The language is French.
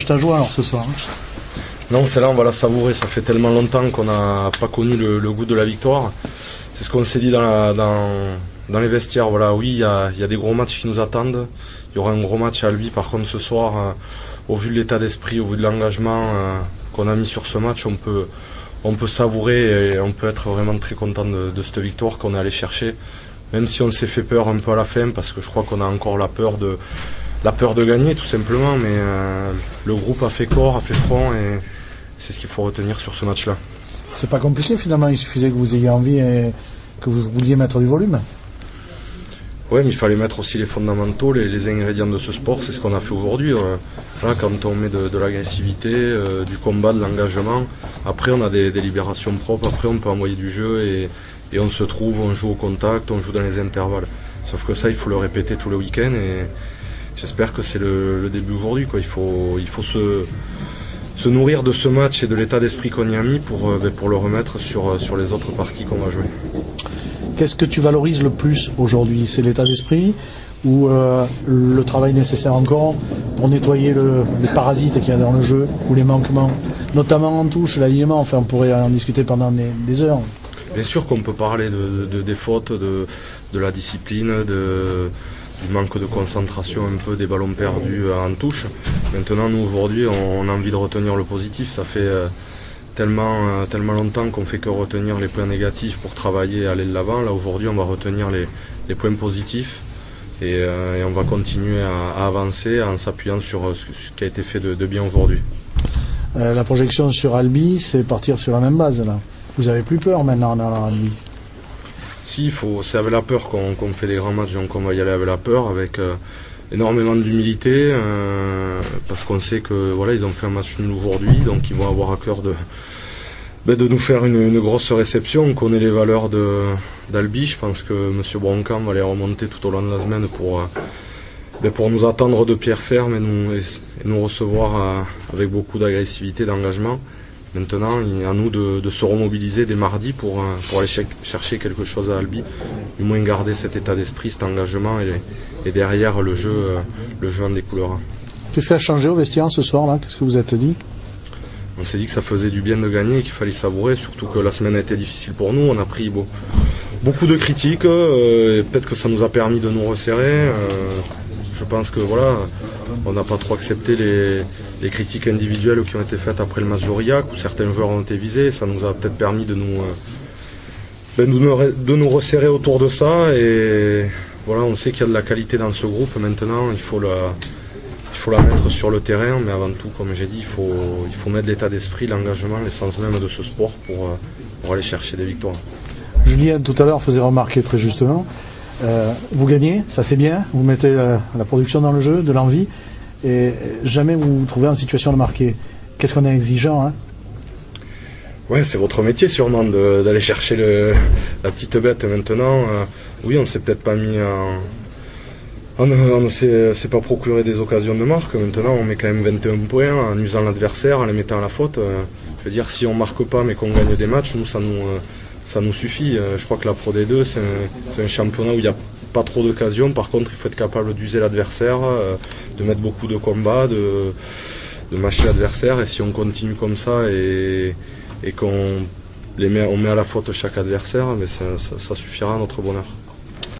Ta joie alors ce soir. Non, celle-là on va la savourer, ça fait tellement longtemps qu'on n'a pas connu le goût de la victoire. C'est ce qu'on s'est dit dans les vestiaires. Voilà, oui, il y a des gros matchs qui nous attendent. Il y aura un gros match à Albi par contre ce soir. Au vu de l'état d'esprit, au vu de l'engagement qu'on a mis sur ce match, on peut savourer et on peut être vraiment très content de cette victoire qu'on est allé chercher. Même si on s'est fait peur un peu à la fin, parce que je crois qu'on a encore la peur de gagner tout simplement, mais le groupe a fait corps, a fait front et c'est ce qu'il faut retenir sur ce match-là. C'est pas compliqué finalement, il suffisait que vous ayez envie et que vous vouliez mettre du volume. Oui, mais il fallait mettre aussi les fondamentaux, les ingrédients de ce sport, c'est ce qu'on a fait aujourd'hui. Là, quand on met de l'agressivité, du combat, de l'engagement, après on a des libérations propres, après on peut envoyer du jeu et on se trouve, on joue au contact, on joue dans les intervalles. Sauf que ça, il faut le répéter tout le week-end et j'espère que c'est le début aujourd'hui. Il faut se nourrir de ce match et de l'état d'esprit qu'on y a mis pour le remettre sur les autres parties qu'on va jouer. Qu'est-ce que tu valorises le plus aujourd'hui? C'est l'état d'esprit ou le travail nécessaire encore pour nettoyer les parasites qu'il y a dans le jeu ou les manquements, notamment en touche, l'alignement, enfin on pourrait en discuter pendant des heures. Bien sûr qu'on peut parler des fautes, de la discipline, du manque de concentration, un peu des ballons perdus en touche. Maintenant, nous aujourd'hui, on a envie de retenir le positif. Ça fait tellement longtemps qu'on fait que retenir les points négatifs pour travailler et aller de l'avant. Là aujourd'hui, on va retenir les points positifs et on va continuer à avancer en s'appuyant sur ce qui a été fait de bien aujourd'hui. La projection sur Albi, c'est partir sur la même base là. Vous avez plus peur maintenant en Albi? Si, c'est avec la peur qu'on fait des grands matchs, donc on va y aller avec la peur, avec énormément d'humilité, parce qu'on sait que voilà, ils ont fait un match nul aujourd'hui, donc ils vont avoir à cœur de nous faire une grosse réception. On connaît les valeurs d'Albi, je pense que M. Broncan va les remonter tout au long de la semaine pour nous attendre de pierre ferme et nous recevoir avec beaucoup d'agressivité, d'engagement. Maintenant, il est à nous de se remobiliser dès mardi pour aller chercher quelque chose à Albi, du moins garder cet état d'esprit, cet engagement et derrière le jeu en découlera. Qu'est-ce qui a changé au vestiaire ce soir là? Qu'est-ce que vous êtes dit? On s'est dit que ça faisait du bien de gagner et qu'il fallait savourer, surtout que la semaine a été difficile pour nous. On a pris beaucoup de critiques et peut-être que ça nous a permis de nous resserrer. Je pense que voilà, on n'a pas trop accepté les critiques individuelles qui ont été faites après le match d'Aurillac, où certains joueurs ont été visés. Ça nous a peut-être permis de nous resserrer autour de ça. Et voilà, on sait qu'il y a de la qualité dans ce groupe. Maintenant, il faut la mettre sur le terrain. Mais avant tout, comme j'ai dit, il faut mettre l'état d'esprit, l'engagement, l'essence même de ce sport pour aller chercher des victoires. Julien, tout à l'heure, faisait remarquer très justement. Vous gagnez, ça c'est bien, vous mettez la production dans le jeu, de l'envie, et jamais vous vous trouvez en situation de marquer. Qu'est-ce qu'on est exigeant, hein? Ouais, c'est votre métier sûrement d'aller chercher la petite bête maintenant. Oui, on s'est peut-être pas mis on ne s'est pas procuré des occasions de marque. Maintenant, on met quand même 21 points en usant l'adversaire, en les mettant à la faute. Je veux dire, si on marque pas mais qu'on gagne des matchs, nous ça nous suffit. Je crois que la Pro D2, c'est un championnat où il n'y a pas trop d'occasions. Par contre, il faut être capable d'user l'adversaire, de mettre beaucoup de combats, de mâcher l'adversaire. Et si on continue comme ça et qu'on met à la faute chaque adversaire, mais ça suffira à notre bonheur.